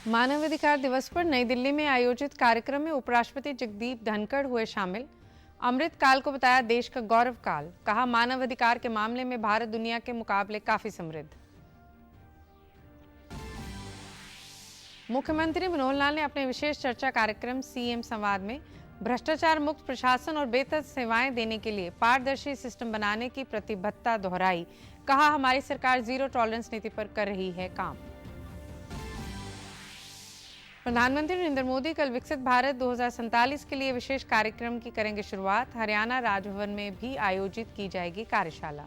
मानवाधिकार दिवस पर नई दिल्ली में आयोजित कार्यक्रम में उपराष्ट्रपति जगदीप धनखड़ हुए शामिल। अमृत काल को बताया देश का गौरव काल। कहा, मानवाधिकार के मामले में भारत दुनिया के मुकाबले काफी समृद्ध। मुख्यमंत्री मनोहर लाल ने अपने विशेष चर्चा कार्यक्रम सीएम संवाद में भ्रष्टाचार मुक्त प्रशासन और बेहतर सेवाएं देने के लिए पारदर्शी सिस्टम बनाने की प्रतिबद्धता दोहराई। कहा, हमारी सरकार जीरो टॉलरेंस नीति पर कर रही है काम। प्रधानमंत्री नरेंद्र मोदी कल विकसित भारत 2047 के लिए विशेष कार्यक्रम की करेंगे शुरुआत। हरियाणा राजभवन में भी आयोजित की जाएगी कार्यशाला।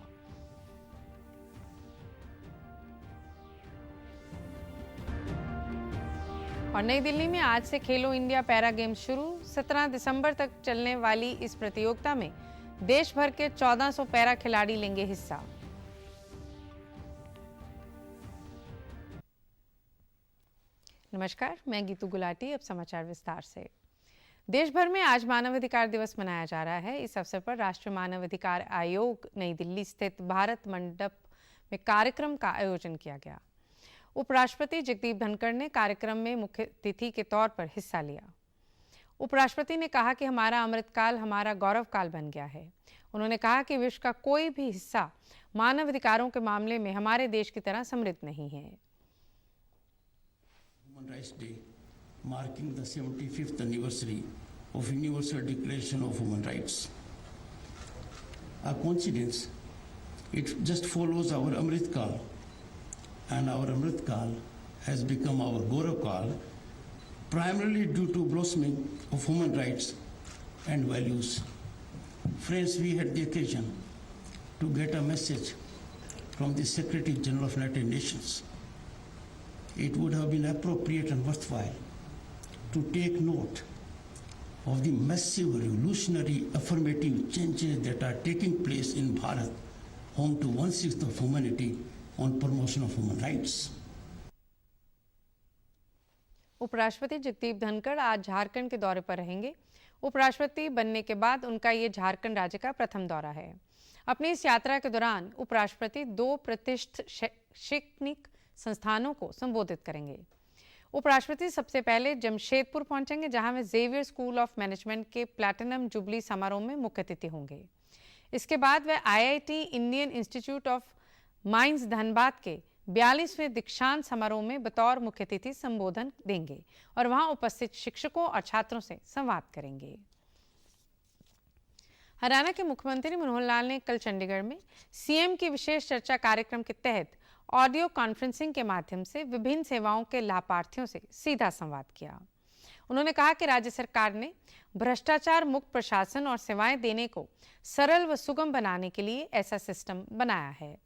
और नई दिल्ली में आज से खेलो इंडिया पैरा गेम्स शुरू। 17 दिसंबर तक चलने वाली इस प्रतियोगिता में देश भर के 1400 पैरा खिलाड़ी लेंगे हिस्सा। नमस्कार, मैं गीतू गुलाटी। अब समाचार विस्तार से। देश भर में आज मानवाधिकार दिवस मनाया जा रहा है। इस अवसर पर राष्ट्रीय मानवाधिकार आयोग नई दिल्ली स्थित भारत मंडप में कार्यक्रम का आयोजन किया गया। उपराष्ट्रपति जगदीप धनखड़ ने कार्यक्रम में मुख्य अतिथि के तौर पर हिस्सा लिया। उपराष्ट्रपति ने कहा कि हमारा अमृतकाल हमारा गौरव काल बन गया है। उन्होंने कहा कि विश्व का कोई भी हिस्सा मानवाधिकारों के मामले में हमारे देश की तरह समृद्ध नहीं है। Human Rights Day, marking the 75th anniversary of Universal Declaration of Human Rights. A coincidence, it just follows our Amrit Kal, and our Amrit Kal has become our Gaurav Kal, primarily due to blossoming of human rights and values. Friends, we had the occasion to get a message from the Secretary General of United Nations. It would have been appropriate and worthwhile to take note of the massive revolutionary affirmative changes that are taking place in Bharat, home to 1/6 of humanity, on promotion of human rights. उपराष्ट्रपति जगदीप धनखड़ आज झारखंड के दौरे पर रहेंगे। उपराष्ट्रपति बनने के बाद उनका ये झारखंड राज्य का प्रथम दौरा है। अपनी इस यात्रा के दौरान उपराष्ट्रपति 2 प्रतिष्ठित शैक्षणिक संस्थानों को संबोधित करेंगे। उपराष्ट्रपति सबसे पहले जमशेदपुर पहुंचेंगे, जहां वे जेवियर स्कूल ऑफ मैनेजमेंट के प्लैटिनम जुबली समारोह में मुख्य अतिथि होंगे। इसके बाद वे IIT Indian institute of mines Dhanbad के 42वें दीक्षांत समारोह में बतौर मुख्य अतिथि संबोधन देंगे और वहां उपस्थित शिक्षकों और छात्रों से संवाद करेंगे। हरियाणा के मुख्यमंत्री मनोहर लाल ने कल चंडीगढ़ में सीएम की विशेष चर्चा कार्यक्रम के तहत ऑडियो कॉन्फ्रेंसिंग के माध्यम से विभिन्न सेवाओं के लाभार्थियों से सीधा संवाद किया। उन्होंने कहा कि राज्य सरकार ने भ्रष्टाचार मुक्त प्रशासन और सेवाएं देने को सरल व सुगम बनाने के लिए ऐसा सिस्टम बनाया है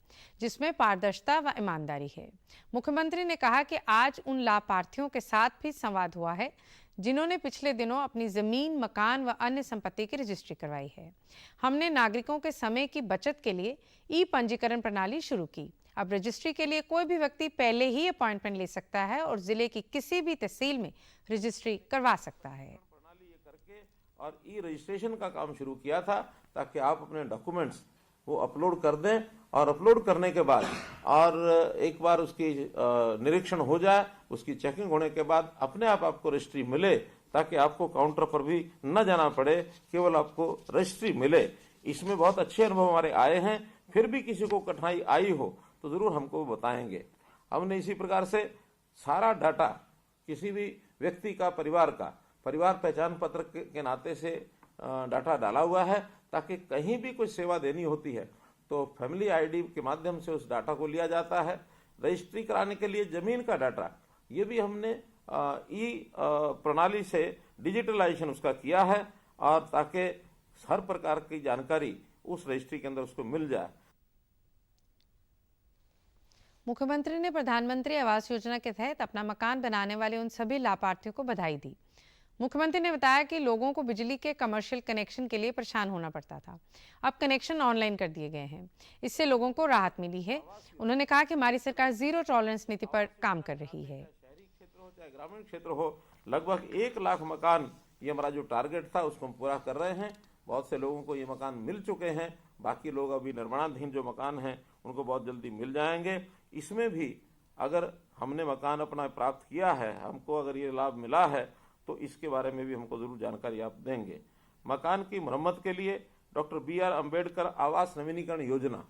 जिसमें पारदर्शिता व ईमानदारी है। मुख्यमंत्री ने कहा कि आज उन लाभार्थियों के साथ भी संवाद हुआ है जिन्होंने पिछले दिनों अपनी जमीन, मकान व अन्य संपत्ति की रजिस्ट्री करवाई है। हमने नागरिकों के समय की बचत के लिए ई पंजीकरण प्रणाली शुरू की। अब रजिस्ट्री के लिए कोई भी व्यक्ति पहले ही अपॉइंटमेंट ले सकता है और जिले की किसी भी तहसील में रजिस्ट्री करवा सकता है। प्रणाली ये करके और ई रजिस्ट्रेशन का काम शुरू किया था ताकि आप अपने डॉक्यूमेंट्स वो अपलोड कर दें और अपलोड करने के बाद और एक बार उसकी निरीक्षण हो जाए, उसकी चेकिंग होने के बाद अपने आप आपको रजिस्ट्री मिले, ताकि आपको काउंटर पर भी न जाना पड़े, केवल आपको रजिस्ट्री मिले। इसमें बहुत अच्छे अनुभव हमारे आए हैं। फिर भी किसी को कठिनाई आई हो तो जरूर हमको बताएंगे। हमने इसी प्रकार से सारा डाटा किसी भी व्यक्ति का, परिवार पहचान पत्र के नाते से डाटा डाला हुआ है, ताकि कहीं भी कोई सेवा देनी होती है तो फैमिली आईडी के माध्यम से उस डाटा को लिया जाता है। रजिस्ट्री कराने के लिए जमीन का डाटा, ये भी हमने ई प्रणाली से डिजिटलाइजेशन उसका किया है, और ताकि हर प्रकार की जानकारी उस रजिस्ट्री के अंदर उसको मिल जाए। मुख्यमंत्री ने प्रधानमंत्री आवास योजना के तहत अपना मकान बनाने वाले उन सभी लाभार्थियों को बधाई दी। मुख्यमंत्री ने बताया कि लोगों को बिजली के कमर्शियल कनेक्शन के लिए परेशान होना पड़ता था, अब कनेक्शन ऑनलाइन कर दिए गए हैं। इससे लोगों को राहत मिली है। उन्होंने कहा कि हमारी सरकार जीरो टॉलरेंस नीति पर काम कर रही है। शहरी क्षेत्र हो चाहे ग्रामीण क्षेत्र हो, लगभग 1 लाख मकान, ये हमारा जो टारगेट था उसको हम पूरा कर रहे हैं। बहुत से लोगों को ये मकान मिल चुके हैं, बाकी लोग अभी निर्माणाधीन जो मकान हैं उनको बहुत जल्दी मिल जाएंगे। इसमें भी अगर हमने मकान अपना प्राप्त किया है, हमको अगर ये लाभ मिला है, तो इसके बारे में भी हमको जरूर जानकारी आप देंगे। मकान की मरम्मत के लिए डॉक्टर BR अम्बेडकर आवास नवीनीकरण योजना,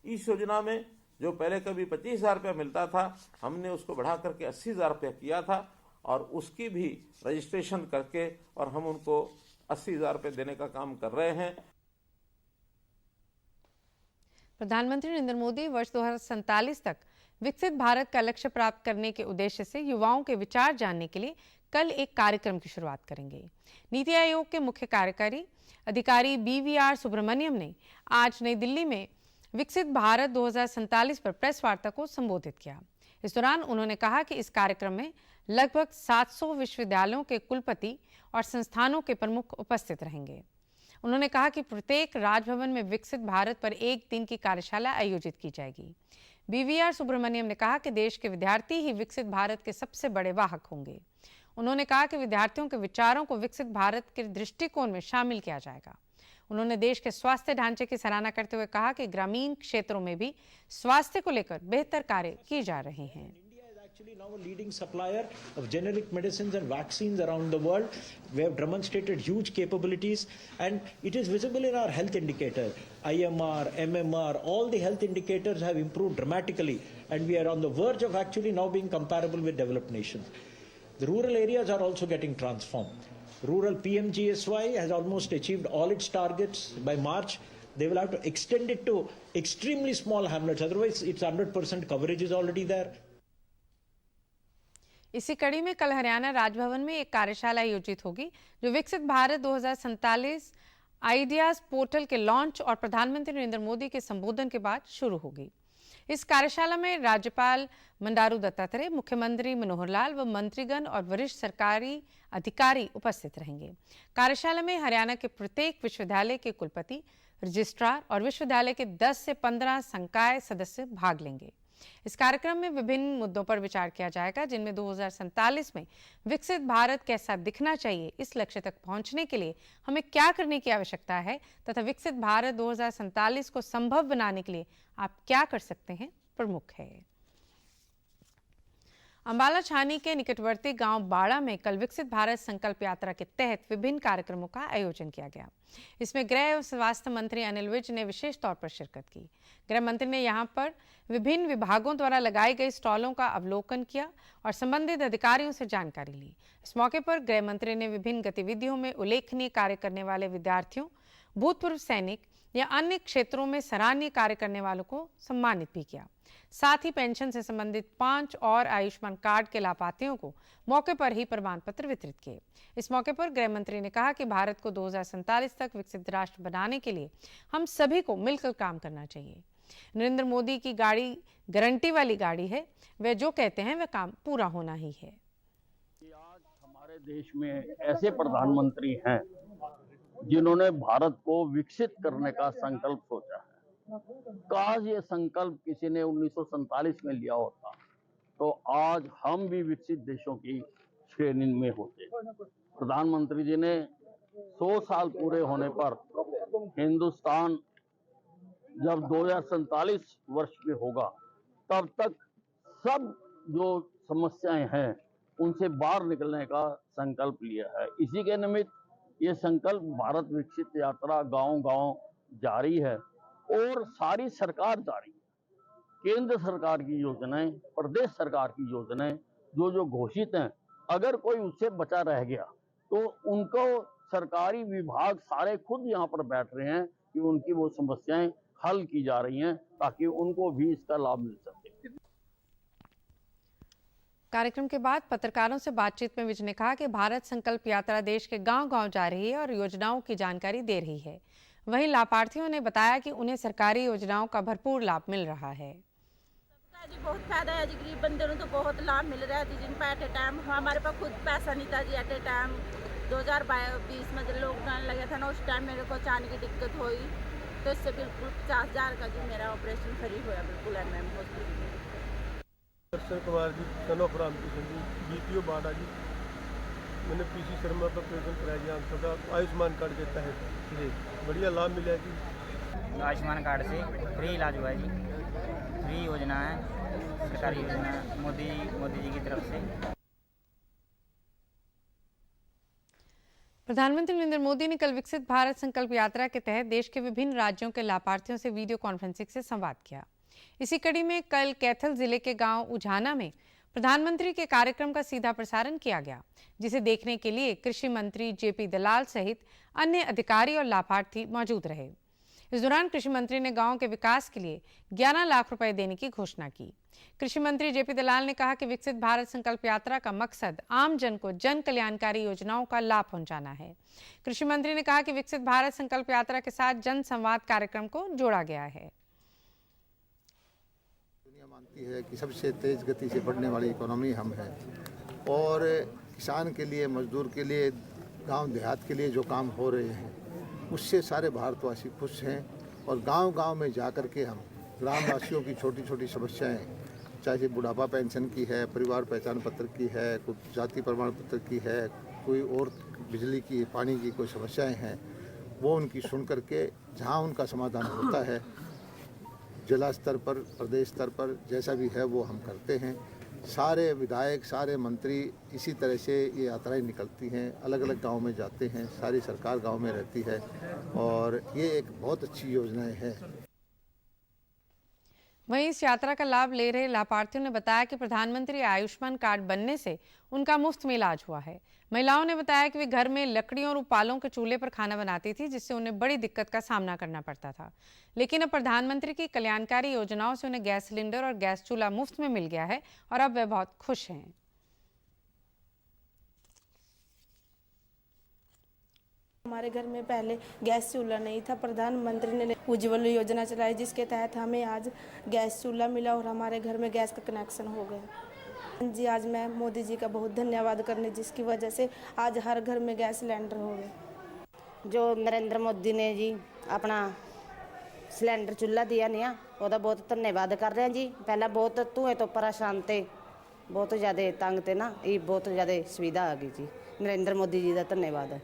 इस योजना में जो पहले कभी 25,000 रुपया मिलता था, हमने उसको बढ़ा करके 80,000 रुपया किया था और उसकी भी रजिस्ट्रेशन करके और हम उनको 80,000 रुपये देने का काम कर रहे हैं। प्रधानमंत्री नरेंद्र मोदी वर्ष 2047 तक विकसित भारत का लक्ष्य प्राप्त करने के उद्देश्य से युवाओं के विचार जानने के लिए कल एक कार्यक्रम की शुरुआत करेंगे। नीति आयोग के मुख्य कार्यकारी अधिकारी BVR सुब्रमण्यम ने आज नई दिल्ली में विकसित भारत 2047 पर प्रेस वार्ता को संबोधित किया। इस दौरान उन्होंने कहा कि इस कार्यक्रम में लगभग 700 विश्वविद्यालयों के कुलपति और संस्थानों के प्रमुख उपस्थित रहेंगे। उन्होंने कहा कि प्रत्येक राजभवन में विकसित भारत पर एक दिन की कार्यशाला आयोजित की जाएगी। BVR सुब्रमण्यम ने कहा कि देश के विद्यार्थी ही विकसित भारत के सबसे बड़े वाहक होंगे। उन्होंने कहा कि विद्यार्थियों के विचारों को विकसित भारत के दृष्टिकोण में शामिल किया जाएगा। उन्होंने देश के स्वास्थ्य ढांचे की सराहना करते हुए कहा कि ग्रामीण क्षेत्रों में भी स्वास्थ्य को लेकर बेहतर कार्य किए जा रहे हैं। Actually now a leading supplier of generic medicines and vaccines around the world. We have demonstrated huge capabilities and it is visible in our health indicator. IMR, MMR, all the health indicators have improved dramatically and we are on the verge of actually now being comparable with developed nations. The rural areas are also getting transformed. Rural PMGSY has almost achieved all its targets by March. They will have to extend it to extremely small hamlets. Otherwise, its 100% coverage is already there. इसी कड़ी में कल हरियाणा राजभवन में एक कार्यशाला आयोजित होगी जो विकसित भारत 2047 आइडियाज पोर्टल के लॉन्च और प्रधानमंत्री नरेंद्र मोदी के संबोधन के बाद शुरू होगी। इस कार्यशाला में राज्यपाल बंडारू दत्तात्रेय, मुख्यमंत्री मनोहर लाल व मंत्रीगण और वरिष्ठ सरकारी अधिकारी उपस्थित रहेंगे। कार्यशाला में हरियाणा के प्रत्येक विश्वविद्यालय के कुलपति, रजिस्ट्रार और विश्वविद्यालय के 10 से 15 संकाय सदस्य भाग लेंगे। इस कार्यक्रम में विभिन्न मुद्दों पर विचार किया जाएगा, जिनमें 2047 में विकसित भारत कैसा दिखना चाहिए, इस लक्ष्य तक पहुंचने के लिए हमें क्या करने की आवश्यकता है तथा विकसित भारत 2047 को संभव बनाने के लिए आप क्या कर सकते हैं, प्रमुख है। अंबाला छावनी के निकटवर्ती गांव बाड़ा में कल विकसित भारत संकल्प यात्रा के तहत विभिन्न कार्यक्रमों का आयोजन किया गया। इसमें गृह एवं स्वास्थ्य मंत्री अनिल विज ने विशेष तौर पर शिरकत की। गृह मंत्री ने यहां पर विभिन्न विभागों द्वारा लगाई गई स्टॉलों का अवलोकन किया और संबंधित अधिकारियों से जानकारी ली। इस मौके पर गृह मंत्री ने विभिन्न गतिविधियों में उल्लेखनीय कार्य करने वाले विद्यार्थियों, भूतपूर्व सैनिक या अन्य क्षेत्रों में सराहनीय कार्य करने वालों को सम्मानित भी किया। साथ ही पेंशन से संबंधित 5 और आयुष्मान कार्ड के लाभार्थियों को मौके पर ही प्रमाण पत्र वितरित किए। इस मौके पर गृह मंत्री ने कहा कि भारत को 2047 तक विकसित राष्ट्र बनाने के लिए हम सभी को मिलकर काम करना चाहिए। नरेंद्र मोदी की गाड़ी गारंटी वाली गाड़ी है, वे जो कहते हैं वह काम पूरा होना ही है। आज हमारे देश में ऐसे प्रधानमंत्री हैं जिन्होंने भारत को विकसित करने का संकल्प सोचा है। काश ये संकल्प किसी ने 1947 में लिया होता तो आज हम भी विकसित देशों की श्रेणी में होते। प्रधानमंत्री जी ने 100 साल पूरे होने पर हिंदुस्तान जब 2047 वर्ष में होगा तब तक सब जो समस्याएं हैं उनसे बाहर निकलने का संकल्प लिया है। इसी के निमित्त ये संकल्प भारत विकसित यात्रा गांव-गांव जारी है और सारी सरकार जारी है। केंद्र सरकार की योजनाएं, प्रदेश सरकार की योजनाएं जो घोषित हैं, अगर कोई उससे बचा रह गया तो उनको सरकारी विभाग सारे खुद यहाँ पर बैठ रहे हैं कि उनकी वो समस्याएं हल की जा रही हैं ताकि उनको भी इसका लाभ मिल सके। कार्यक्रम के बाद पत्रकारों से बातचीत में विज ने कहा कि भारत संकल्प यात्रा देश के गांव-गांव जा रही है और योजनाओं की जानकारी दे रही है। वहीं लाभार्थियों ने बताया कि उन्हें सरकारी योजनाओं का भरपूर लाभ मिल रहा है। जी बहुत फायदा है जी, गरीब बंदे को तो बहुत लाभ मिल रहा है जी। जिन पर एट ए टाइम हमारे पास खुद पैसा नहीं था जी। एट ए टाइम 2020 में जब लॉकडाउन लगा था ना, उस टाइम मेरे को चाने की दिक्कत हुई तो इससे बिल्कुल 50,000 का जी मेरा ऑपरेशन फ्री हुआ बिल्कुल MM हॉस्पिटल में। Darshan Kumar ji, son of Ramkrishna ji, BPO बाड़ा जी। मैंने PC शर्मा पर ऑपरेशन कराया जी आंखों का आयुष्मान कार्ड के तहत जी, बढ़िया लाभ मिला जी। आयुष्मान कार्ड से फ्री इलाज हुआ है जी, फ्री योजना है, सरकारी योजना मोदी जी की तरफ से। प्रधानमंत्री नरेंद्र मोदी ने कल विकसित भारत संकल्प यात्रा के तहत देश के विभिन्न राज्यों के लाभार्थियों से वीडियो कॉन्फ्रेंसिंग से संवाद किया। इसी कड़ी में कल कैथल जिले के गांव उझाना में प्रधानमंत्री के कार्यक्रम का सीधा प्रसारण किया गया, जिसे देखने के लिए कृषि मंत्री जेपी दलाल सहित अन्य अधिकारी और लाभार्थी मौजूद रहे। इस दौरान कृषि मंत्री ने गांव के विकास के लिए 11 लाख रुपए देने की घोषणा की। कृषि मंत्री जेपी दलाल ने कहा कि विकसित भारत संकल्प यात्रा का मकसद आम जन को जन कल्याणकारी योजनाओं का लाभ पहुंचाना है। कृषि मंत्री ने कहा कि विकसित भारत संकल्प यात्रा के साथ जन संवाद कार्यक्रम को जोड़ा गया है। दुनिया मानती है कि सबसे तेज गति से बढ़ने वाली इकोनॉमी हम है, और किसान के लिए, मजदूर के लिए, गांव देहात के लिए जो काम हो रहे हैं उससे सारे भारतवासी खुश हैं। और गांव-गांव में जाकर के हम ग्रामवासियों की छोटी छोटी समस्याएं, चाहे बुढ़ापा पेंशन की है, परिवार पहचान पत्र की है, कोई जाति प्रमाण पत्र की है, कोई और बिजली की, पानी की कोई समस्याएं हैं, वो उनकी सुन करके जहां उनका समाधान होता है जिला स्तर पर, प्रदेश स्तर पर, जैसा भी है वो हम करते हैं। सारे विधायक, सारे मंत्री इसी तरह से ये यात्राएं निकलती हैं, अलग अलग गांव में जाते हैं, सारी सरकार गांव में रहती है, और ये एक बहुत अच्छी योजनाएं हैं। वहीं इस यात्रा का लाभ ले रहे लाभार्थियों ने बताया कि प्रधानमंत्री आयुष्मान कार्ड बनने से उनका मुफ्त में इलाज हुआ है। महिलाओं ने बताया कि वे घर में लकड़ियों और उपालों के चूल्हे पर खाना बनाती थी, जिससे उन्हें बड़ी दिक्कत का सामना करना पड़ता था। लेकिन अब प्रधानमंत्री की कल्याणकारी योजनाओं से उन्हें गैस सिलेंडर और गैस चूल्हा मुफ्त में मिल गया है और अब वे बहुत खुश हैं। हमारे घर में पहले गैस चूल्हा नहीं था। प्रधानमंत्री ने उज्ज्वल योजना चलाई, जिसके तहत हमें आज गैस चूल्हा मिला और हमारे घर में गैस का कनेक्शन हो गया। जी, आज मैं मोदी जी का बहुत धन्यवाद करने, जिसकी वजह से आज हर घर में गैस सिलेंडर हो गए। जो नरेंद्र मोदी ने जी अपना सिलेंडर चूल्हा दिया नहीं, ਉਹਦਾ बहुत धन्यवाद कर रहे हैं जी। पहला बहुत धुएं तो परेशान थे, बहुत ज़्यादा तंग थे ना, ये बहुत ज़्यादा सुविधा आ गई जी। नरेंद्र मोदी जी का धन्यवाद है।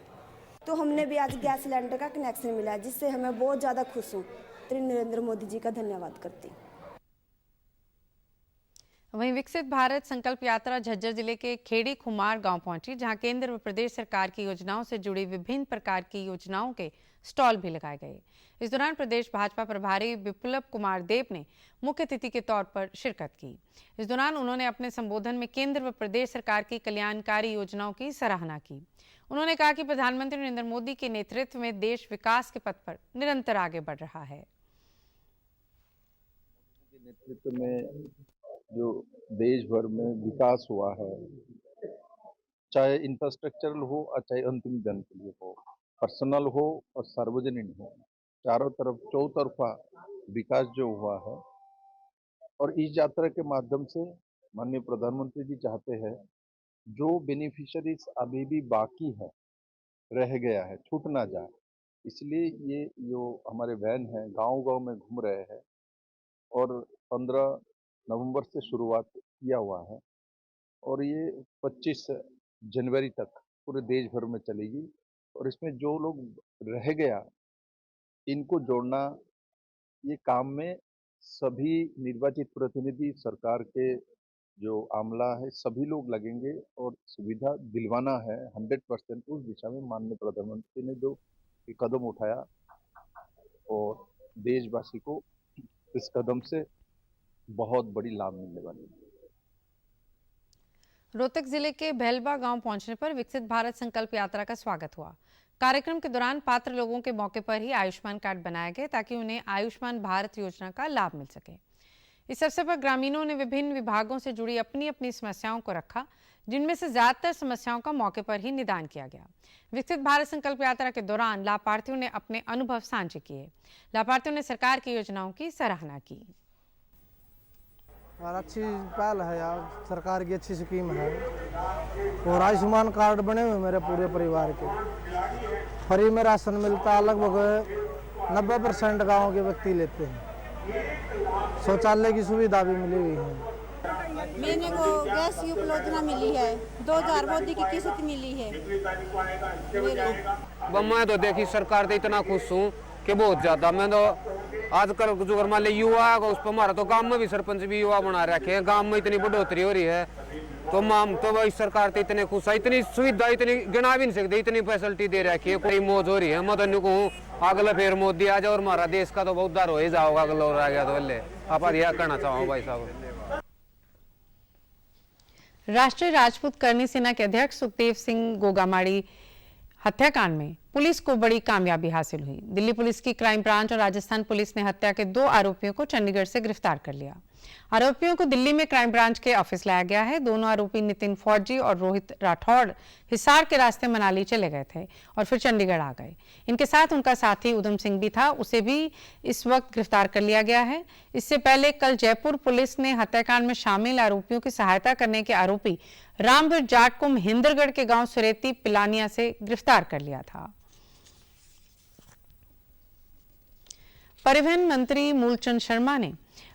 तो हमने भी आज गैस सिलेंडर का कनेक्शन मिला, जिससे हमें बहुत ज़्यादा खुश हूँ। नरेंद्र मोदी जी का धन्यवाद करती। वहीं विकसित भारत संकल्प यात्रा झज्जर जिले के खेड़ी खुमार गांव पहुंची, जहां केंद्र व प्रदेश सरकार की योजनाओं से जुड़ी विभिन्न प्रकार की योजनाओं के स्टॉल भी लगाए गए। इस दौरान प्रदेश भाजपा प्रभारी विप्लव कुमार देव ने मुख्य अतिथि के तौर पर शिरकत की। इस दौरान उन्होंने अपने संबोधन में केंद्र व प्रदेश सरकार की कल्याणकारी योजनाओं की सराहना की। उन्होंने कहा कि प्रधानमंत्री नरेंद्र मोदी के नेतृत्व में देश विकास के पथ पर निरंतर आगे बढ़ रहा है। नेतृत्व में जो देश भर में विकास हुआ है, चाहे इंफ्रास्ट्रक्चरल हो और चाहे अंतिम जन के लिए हो, पर्सनल हो और सार्वजनिक हो, चारों तरफ चौतरफा विकास जो हुआ है। और इस यात्रा के माध्यम से माननीय प्रधानमंत्री जी चाहते हैं जो बेनिफिशियरीज अभी भी बाकी है, रह गया है, छूट ना जाए, इसलिए ये जो हमारे वैन है गांव-गांव में घूम रहे हैं और 15 नवंबर से शुरुआत किया हुआ है और ये 25 जनवरी तक पूरे देश भर में चलेगी। और इसमें जो लोग रह गया इनको जोड़ना, ये काम में सभी निर्वाचित प्रतिनिधि, सरकार के जो आमला है, सभी लोग लगेंगे और सुविधा दिलवाना है 100%। उस दिशा में माननीय प्रधानमंत्री ने जो कदम उठाया और देशवासी को इस कदम से बहुत बड़ी लाभ मिलने वाली है। रोहतक जिले के भैलबा गांव पहुंचने पर विकसित भारत संकल्प यात्रा का स्वागत हुआ। कार्यक्रम के दौरान पात्र लोगों के मौके पर ही आयुष्मान कार्ड बनाए गए ताकि उन्हें आयुष्मान भारत योजना का लाभ मिल सके। इस अवसर पर ग्रामीणों ने विभिन्न विभागों से जुड़ी अपनी अपनी समस्याओं को रखा, जिनमें से ज्यादातर समस्याओं का मौके पर ही निदान किया गया। विकसित भारत संकल्प यात्रा के दौरान लाभार्थियों ने अपने अनुभव साझे किए। लाभार्थियों ने सरकार की योजनाओं की सराहना की। और अच्छी पहल है यार, सरकार की अच्छी स्कीम है और आयुष्मान कार्ड बने हुए मेरे पूरे परिवार के। फ्री में राशन मिलता है, लगभग 90% गाँव के व्यक्ति लेते हैं। शौचालय की सुविधा भी मिली हुई है। मैंने को गैस की उपलब्धता मिली है, 2000 मोदी की किस्त मिली है। मैं तो देखी सरकार से इतना खुश हूँ कि बहुत ज़्यादा। मैं तो आजकल जो मान लो युवा उस पर हमारा तो गांव में भी सरपंच भी युवा बना रखे हैं, गांव में इतनी बढ़ोतरी हो रही है तो माम तो भाई सरकार तो इतने खुश है, इतनी सुविधा इतनी गिना भी नहीं सकते, इतनी फैसिलिटी दे रखी है, कोई मौज हो रही है। मैं तो कहूँ अगला फिर मोदी आ जाए और हमारा देश का तो बहुत उद्धार हो ही जाओगा, अगला और आ गया तो पहले आप यह कहना चाहो भाई साहब। राष्ट्रीय राजपूत करनी सेना के अध्यक्ष सुखदेव सिंह गोगामाड़ी हत्याकांड में पुलिस को बड़ी कामयाबी हासिल हुई। दिल्ली पुलिस की क्राइम ब्रांच और राजस्थान पुलिस ने हत्या के 2 आरोपियों को चंडीगढ़ से गिरफ्तार कर लिया। आरोपियों को दिल्ली में क्राइम ब्रांच के ऑफिस लाया गया है। दोनों आरोपी नितिन फौजी और रोहित राठौड़ हिसार के रास्ते मनाली चले गए थे और फिर चंडीगढ़ आ गए। इनके साथ उनका साथी उधम सिंह भी था, उसे भी इस वक्त गिरफ्तार कर लिया गया है। इससे पहले कल जयपुर पुलिस ने हत्याकांड में शामिल आरोपियों की सहायता करने के आरोपी रामवीर जाट को महेंद्रगढ़ के गांव सुरेती पिलानिया से गिरफ्तार कर लिया था। परिवहन मंत्री मूलचंद शर्मा ने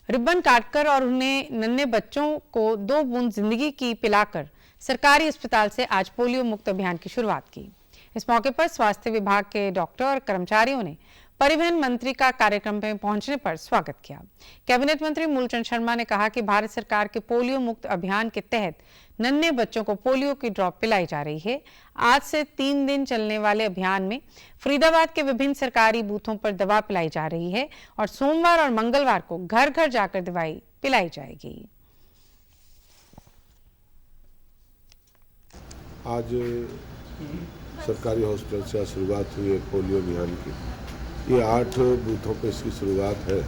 रिबन काटकर और उन्हें नन्हे बच्चों को 2 बूंद जिंदगी की पिलाकर सरकारी अस्पताल से आज पोलियो मुक्त अभियान की शुरुआत की। इस मौके पर स्वास्थ्य विभाग के डॉक्टर और कर्मचारियों ने परिवहन मंत्री का कार्यक्रम में पहुंचने पर स्वागत किया। कैबिनेट मंत्री मूलचंद शर्मा ने कहा कि भारत सरकार के पोलियो मुक्त अभियान के तहत नन्हे बच्चों को पोलियो की ड्रॉप पिलाई जा रही है। आज से 3 दिन चलने वाले अभियान में फरीदाबाद के विभिन्न सरकारी बूथों पर दवा पिलाई जा रही है और सोमवार और मंगलवार को घर घर जाकर दवाई पिलाई जाएगी। आज सरकारी हॉस्पिटल से शुरुआत हुई है पोलियो अभियान की। ये 8 बूथों पर इसकी शुरुआत है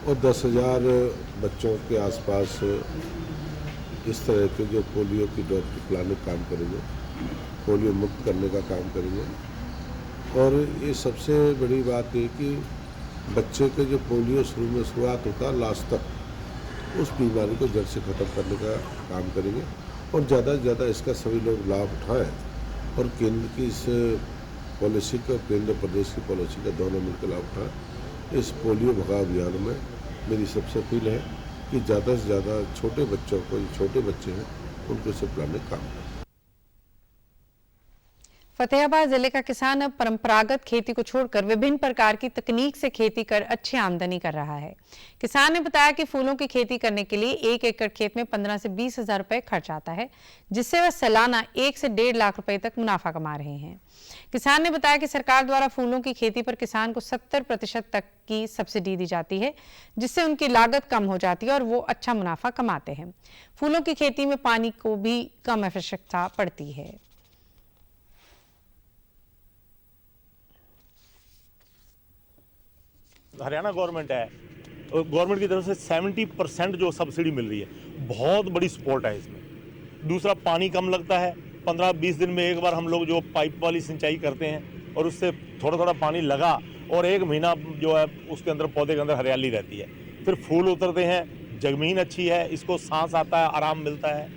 और 10,000 बच्चों के आसपास इस तरह के जो पोलियो की ड्रॉप पिलाने का काम करेंगे, पोलियो मुक्त करने का काम करेंगे। और ये सबसे बड़ी बात है कि बच्चे के जो पोलियो शुरू में शुरुआत होता है लास्ट तक उस बीमारी को जड़ से ख़त्म करने का काम करेंगे और ज़्यादा से ज़्यादा इसका सभी लोग लाभ उठाएं और केंद्र की इस पॉलिसी का, केंद्र प्रदेश की पॉलिसी का दोनों मिलकर लाभ उठाएं। इस पोलियो भगाओ अभियान में मेरी सबसे अपील है कि ज़्यादा से ज़्यादा छोटे बच्चों को, जो छोटे बच्चे हैं उनको इसे पिलाने का काम करें। फतेहाबाद जिले का किसान अब परंपरागत खेती को छोड़कर विभिन्न प्रकार की तकनीक से खेती कर अच्छी आमदनी कर रहा है। किसान ने बताया कि फूलों की खेती करने के लिए 1 एकड़ खेत में 15 से 20 हजार रुपए खर्च आता है, जिससे वह सालाना 1 से 1.5 लाख रुपए तक मुनाफा कमा रहे हैं। किसान ने बताया कि सरकार द्वारा फूलों की खेती पर किसान को 70% तक की सब्सिडी दी जाती है, जिससे उनकी लागत कम हो जाती है और वो अच्छा मुनाफा कमाते हैं। फूलों की खेती में पानी को भी कम आवश्यकता पड़ती है। हरियाणा गवर्नमेंट है, गवर्नमेंट की तरफ से 70% जो सब्सिडी मिल रही है, बहुत बड़ी सपोर्ट है इसमें। दूसरा, पानी कम लगता है। 15-20 दिन में एक बार हम लोग जो पाइप वाली सिंचाई करते हैं और उससे थोड़ा थोड़ा पानी लगा और 1 महीना जो है उसके अंदर, पौधे के अंदर हरियाली रहती है। फिर फूल उतरते हैं, जमीन अच्छी है, इसको सांस आता है, आराम मिलता है।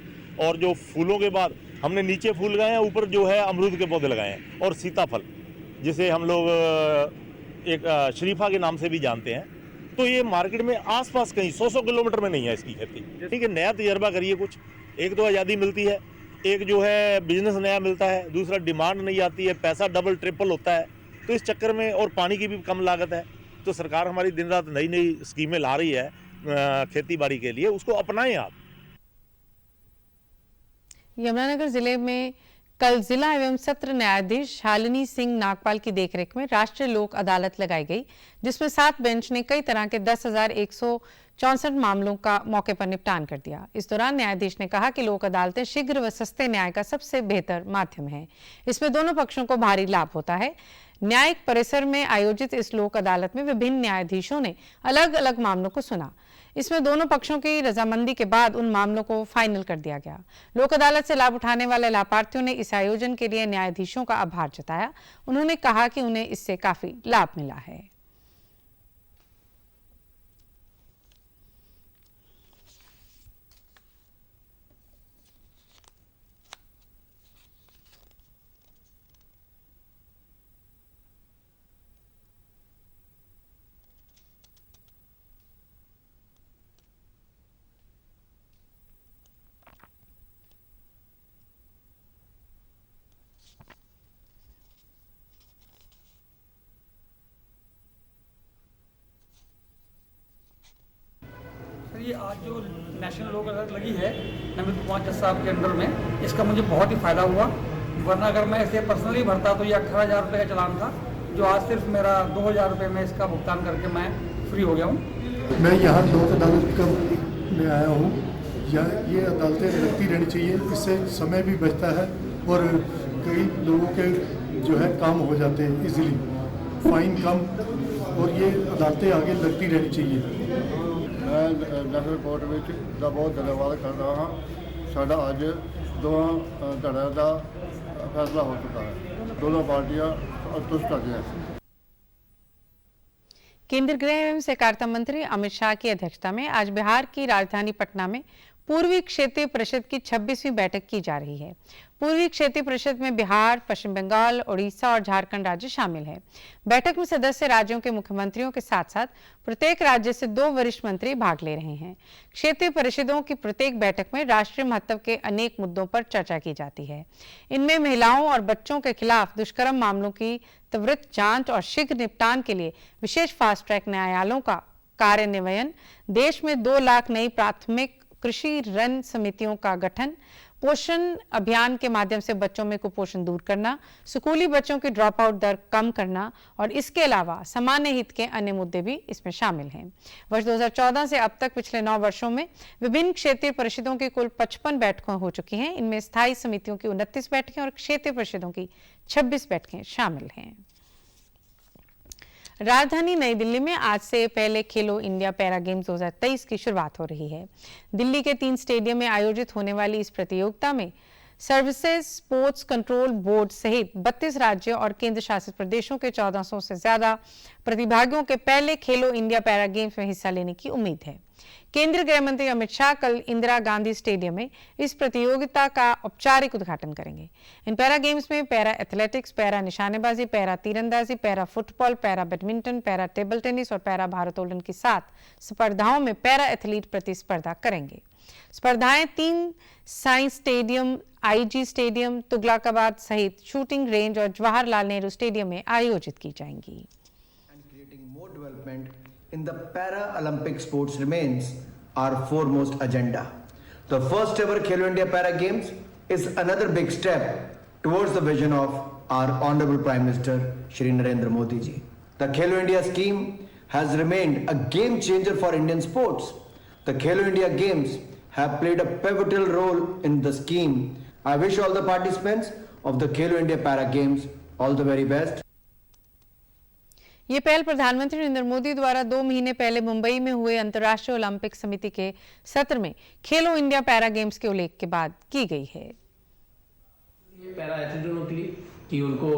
और जो फूलों के बाद हमने नीचे फूल लगाए हैं, ऊपर जो है अमरूद के पौधे लगाए हैं और सीताफल, जिसे हम लोग एक शरीफा के नाम से भी जानते हैं। तो ये मार्केट में आसपास कहीं 100 किलोमीटर में नहीं है इसकी खेती। ठीक है, नया तजर्बा करिए कुछ। एक तो आज़ादी मिलती है, एक जो है बिजनेस नया मिलता है, दूसरा डिमांड नहीं आती है, पैसा डबल ट्रिपल होता है। तो इस चक्कर में, और पानी की भी कम लागत है, तो सरकार हमारी दिन रात नई नई स्कीमें ला रही है खेती बाड़ी के लिए, उसको अपनाएं आप। यमुनानगर जिले में कल जिला एवं सत्र न्यायाधीश शालिनी सिंह नागपाल की देखरेख में राष्ट्रीय लोक अदालत लगाई गई, जिसमें 7 बेंच ने कई तरह के 10,164 मामलों का मौके पर निपटान कर दिया। इस दौरान न्यायाधीश ने कहा कि लोक अदालतें शीघ्र व सस्ते न्याय का सबसे बेहतर माध्यम है। इसमें दोनों पक्षों को भारी लाभ होता है। न्यायिक परिसर में आयोजित इस लोक अदालत में विभिन्न न्यायाधीशों ने अलग अलग मामलों को सुना। इसमें दोनों पक्षों की रजामंदी के बाद उन मामलों को फाइनल कर दिया गया। लोक अदालत से लाभ उठाने वाले लाभार्थियों ने इस आयोजन के लिए न्यायाधीशों का आभार जताया। उन्होंने कहा कि उन्हें इससे काफी लाभ मिला है। आज जो नेशनल लोक अदालत लगी है नमित कुमार जज साहब के अंडर में, इसका मुझे बहुत ही फायदा हुआ, वरना अगर मैं इसे पर्सनली भरता तो ये 18,000 रुपये का चालान था, जो आज सिर्फ मेरा 2,000 रुपये में इसका भुगतान करके मैं फ्री हो गया हूँ। मैं यहाँ लोक अदालत का में आया हूँ, ये अदालतें लगती रहनी चाहिए, इससे समय भी बचता है और कई लोगों के जो है काम हो जाते हैं इजीली, फाइन कम, और ये अदालतें आगे लगती रहनी चाहिए। मैं नैशनल कोर्ट में बहुत धन्यवाद कर रहा हूँ। साडा अज दोवां धड़े का फैसला हो चुका है, दोनों पार्टियां संतुष्ट हैं। केंद्रीय गृह एवं सहकारिता मंत्री अमित शाह की अध्यक्षता में आज बिहार की राजधानी पटना में पूर्वी क्षेत्रीय परिषद की 26वीं बैठक की जा रही है। पूर्वी क्षेत्रीय परिषद में बिहार, पश्चिम बंगाल, उड़ीसा और झारखंड राज्य शामिल है। बैठक में सदस्य राज्यों के मुख्यमंत्रियों के साथ साथ प्रत्येक राज्य से 2 वरिष्ठ मंत्री भाग ले रहे हैं। क्षेत्रीय परिषदों की प्रत्येक बैठक में राष्ट्रीय महत्व के अनेक मुद्दों पर चर्चा की जाती है। इनमें महिलाओं और बच्चों के खिलाफ दुष्कर्म मामलों की त्वरित जांच और शीघ्र निपटान के लिए विशेष फास्ट ट्रैक न्यायालयों का कार्यान्वयन, देश में 2 लाख नई प्राथमिक कृषि ऋण समितियों का गठन, पोषण अभियान के माध्यम से बच्चों में कुपोषण दूर करना, स्कूली बच्चों की ड्रॉप आउट दर कम करना और इसके अलावा सामान्य हित के अन्य मुद्दे भी इसमें शामिल हैं। वर्ष 2014 से अब तक पिछले 9 वर्षों में विभिन्न क्षेत्रीय परिषदों की कुल 55 बैठकें हो चुकी हैं। इनमें स्थायी समितियों की 29 बैठकें और क्षेत्रीय परिषदों की 26 बैठकें शामिल हैं। राजधानी नई दिल्ली में आज से पहले खेलो इंडिया पैरा गेम्स 2023 की शुरुआत हो रही है। दिल्ली के 3 स्टेडियम में आयोजित होने वाली इस प्रतियोगिता में सर्विसेज स्पोर्ट्स कंट्रोल बोर्ड सहित 32 राज्यों और केंद्र शासित प्रदेशों के 1400 से ज्यादा प्रतिभागियों के पहले खेलो इंडिया पैरा गेम्स में हिस्सा लेने की उम्मीद है। केंद्रीय गृह मंत्री अमित शाह कल इंदिरा गांधी स्टेडियम में इस प्रतियोगिता का औपचारिक उद्घाटन करेंगे। इन पैरा गेम्स में पैरा एथलेटिक्स, पैरा निशानेबाजी, पैरा तीरंदाजी, para football, para badminton, para table tennis और पैरा भारोत्तोलन की 7 स्पर्धाओं में पैरा एथलीट प्रतिस्पर्धा करेंगे। स्पर्धाएं 3 साइंस स्टेडियम, आईजी स्टेडियम, तुगलकाबाद सहित शूटिंग रेंज और जवाहरलाल नेहरू स्टेडियम में आयोजित की जाएंगी। In the Para-Olympic sports remains our foremost agenda. The first ever Khelo India Para Games is another big step towards the vision of our Honorable Prime Minister Shri Narendra Modi ji. The Khelo India scheme has remained a game changer for Indian sports. The Khelo India Games have played a pivotal role in the scheme. I wish all the participants of the Khelo India Para Games all the very best. ये पहल प्रधानमंत्री नरेंद्र मोदी द्वारा 2 महीने पहले मुंबई में हुए अंतर्राष्ट्रीय Olympic समिति के सत्र में खेलो इंडिया पैरा गेम्स के उल्लेख के बाद की गई है। पैरा एथलीटों के लिए कि उनको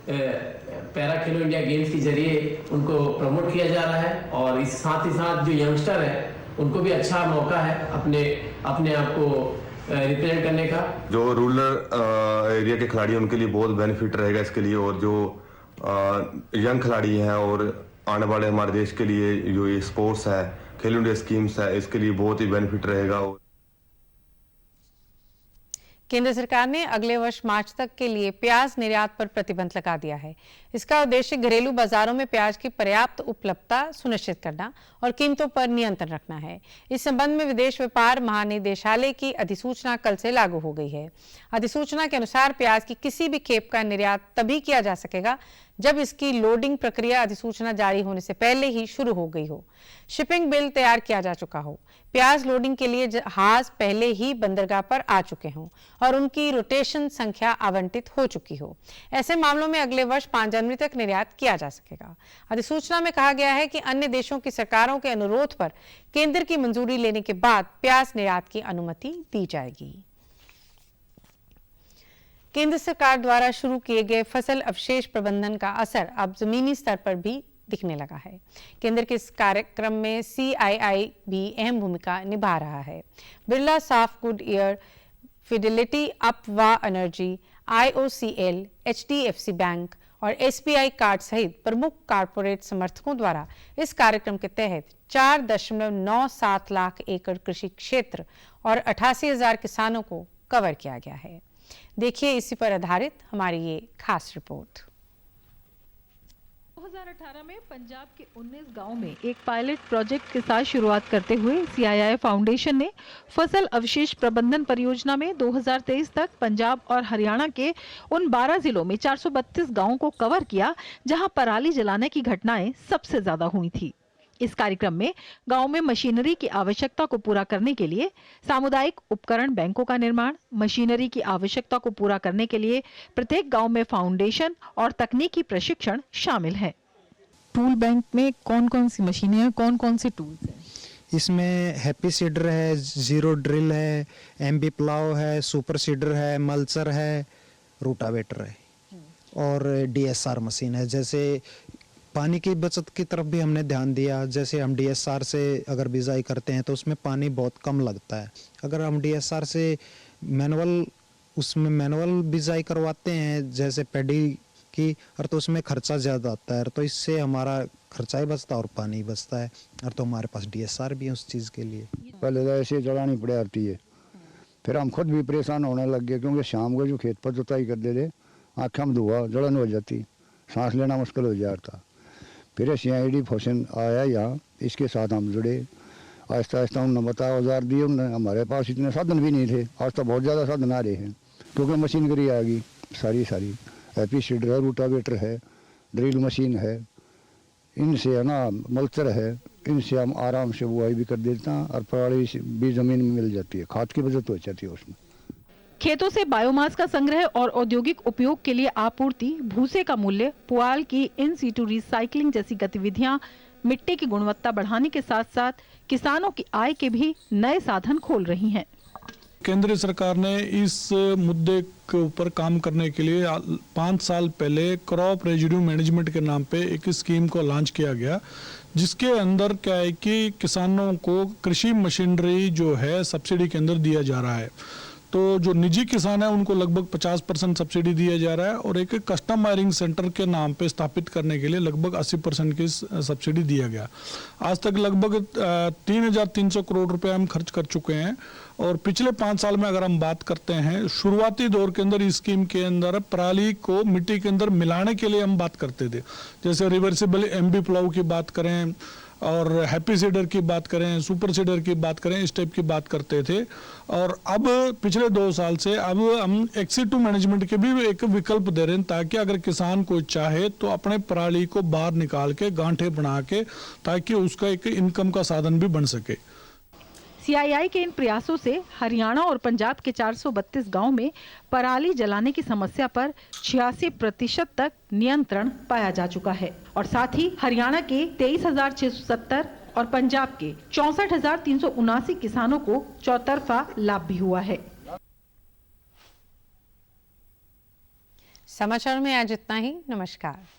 पैरा खेलो इंडिया गेम्स के जरिए उनको प्रमोट किया जा रहा है और इस साथ ही साथ जो यंगस्टर है उनको भी अच्छा मौका है अपने आप को रिप्रेजेंट करने का। जो रूरल एरिया के खिलाड़ी उनके लिए बहुत बेनिफिट रहेगा इसके लिए, और जो यंग खिलाड़ी हैं और आने वाले हमारे देश के लिए जो ये स्पोर्ट्स है, खेलो इंडिया स्कीम्स है, इसके लिए बहुत ही बेनिफिट रहेगा। केंद्र सरकार ने अगले वर्ष मार्च तक के लिए प्याज निर्यात पर प्रतिबंध लगा दिया है। इसका उद्देश्य घरेलू बाजारों में प्याज की पर्याप्त उपलब्धता सुनिश्चित करना और कीमतों पर नियंत्रण रखना है। इस संबंध में विदेश व्यापार महानिदेशालय की अधिसूचना कल से लागू हो गई है। अधिसूचना के अनुसार प्याज की किसी भी खेप का निर्यात तभी किया जा सकेगा जब इसकी लोडिंग प्रक्रिया अधिसूचना जारी होने से पहले ही शुरू हो गई हो, शिपिंग बिल तैयार किया जा चुका हो, प्याज लोडिंग के लिए जहाज पहले ही बंदरगाह पर आ चुके हों और उनकी रोटेशन संख्या आवंटित हो चुकी हो। ऐसे मामलों में अगले वर्ष 5 जनवरी तक निर्यात किया जा सकेगा। अधिसूचना में कहा गया है कि अन्य देशों की सरकारों के अनुरोध पर केंद्र की मंजूरी लेने के बाद प्याज निर्यात की अनुमति दी जाएगी। केंद्र सरकार द्वारा शुरू किए गए फसल अवशेष प्रबंधन का असर अब जमीनी स्तर पर भी दिखने लगा है। केंद्र के इस कार्यक्रम में CII भी अहम भूमिका निभा रहा है। Birlasoft Goodyear, Fidelity अपवा एनर्जी, IOCL, HDFC बैंक और SBI कार्ड सहित प्रमुख कारपोरेट समर्थकों द्वारा इस कार्यक्रम के तहत 4.97 लाख एकड़ कृषि क्षेत्र और 88,000 किसानों को कवर किया गया है। देखिए इसी पर आधारित हमारी ये खास रिपोर्ट। 2018 में पंजाब के 19 गांव में एक पायलट प्रोजेक्ट के साथ शुरुआत करते हुए CII फाउंडेशन ने फसल अवशेष प्रबंधन परियोजना में 2023 तक पंजाब और हरियाणा के उन 12 जिलों में 432 गांवों को कवर किया जहां पराली जलाने की घटनाएं सबसे ज्यादा हुई थी। इस कार्यक्रम में गांव में मशीनरी की आवश्यकता को पूरा करने के लिए सामुदायिक उपकरण बैंकों का निर्माण, मशीनरी की आवश्यकता को पूरा करने के लिए प्रत्येक गांव में फाउंडेशन और तकनीकी प्रशिक्षण शामिल है। टूल बैंक में कौन कौन सी मशीनें हैं, कौन कौन सी टूल्स हैं? इसमें हैप्पी सीडर है, जीरो ड्रिल है, MB प्लाव है, सुपर सीडर है, मल्चर है, रूटावेटर है और DSR मशीन है। जैसे पानी की बचत की तरफ भी हमने ध्यान दिया। जैसे हम DSR से अगर बिजाई करते हैं तो उसमें पानी बहुत कम लगता है। अगर हम DSR से मैनुअल बिजाई करवाते हैं जैसे पैडी की, और तो उसमें खर्चा ज़्यादा आता है, तो इससे हमारा खर्चा ही बचता है और पानी बचता है। और तो हमारे पास DSR भी है उस चीज़ के लिए। पहले तो ऐसे जलानी पड़ जाती है, फिर हम खुद भी परेशान होने लग गए क्योंकि शाम को जो खेत पर जुताई करते थे आँखें में धुआं जलन हो जाती, सांस लेना मुश्किल हो जाता। फिर CID फॉर्शन आया यहाँ, इसके साथ हम जुड़े। आहिस्ता आहिस्ता उन्होंने बताया, औजार दिए उन्होंने। हमारे पास इतने साधन भी नहीं थे, आज तो बहुत ज़्यादा साधन आ रहे हैं क्योंकि मशीनरी आ गई सारी हैप्पी सीडर है, रूटावेटर है, ड्रिल मशीन है, इनसे है ना मल्चर है, इनसे हम आराम से बुआई भी कर देते हैं और पराली भी ज़मीन में मिल जाती है, खाद की बचत हो जाती है उसमें। खेतों से बायोमास का संग्रह और औद्योगिक उपयोग के लिए आपूर्ति, भूसे का मूल्य, पुआल की इन सीटू रिसाइकलिंग जैसी गतिविधियां मिट्टी की गुणवत्ता बढ़ाने के साथ साथ किसानों की आय के भी नए साधन खोल रही हैं। केंद्र सरकार ने इस मुद्दे के ऊपर काम करने के लिए 5 साल पहले क्रॉप रेजिड्यू मैनेजमेंट के नाम पे एक स्कीम को लॉन्च किया गया, जिसके अंदर क्या है कि किसानों को कृषि मशीनरी जो है सब्सिडी के अंदर दिया जा रहा है। तो जो निजी किसान है उनको लगभग 50% सब्सिडी दिया जा रहा है और एक कस्टम वायरिंग सेंटर के नाम पे स्थापित करने के लिए लगभग 80% की सब्सिडी दिया गया। आज तक लगभग 3,300 करोड़ रुपए हम खर्च कर चुके हैं। और पिछले 5 साल में अगर हम बात करते हैं, शुरुआती दौर के अंदर इस स्कीम के अंदर पराली को मिट्टी के अंदर मिलाने के लिए हम बात करते थे। जैसे रिवर्सिबल MB प्लाव की बात करें और हैप्पी सीडर की बात करें, सुपर सीडर की बात करें, इस टाइप की बात करते थे। और अब पिछले 2 साल से अब हम XC2 मैनेजमेंट के भी एक विकल्प दे रहे हैं, ताकि अगर किसान कोई चाहे तो अपने पराली को बाहर निकाल के गांठे बना के, ताकि उसका एक इनकम का साधन भी बन सके। CII के इन प्रयासों से हरियाणा और पंजाब के 432 गांव में पराली जलाने की समस्या पर 86% तक नियंत्रण पाया जा चुका है और साथ ही हरियाणा के 23,670 और पंजाब के 64,379 किसानों को चौतरफा लाभ भी हुआ है। समाचार में आज इतना ही। नमस्कार।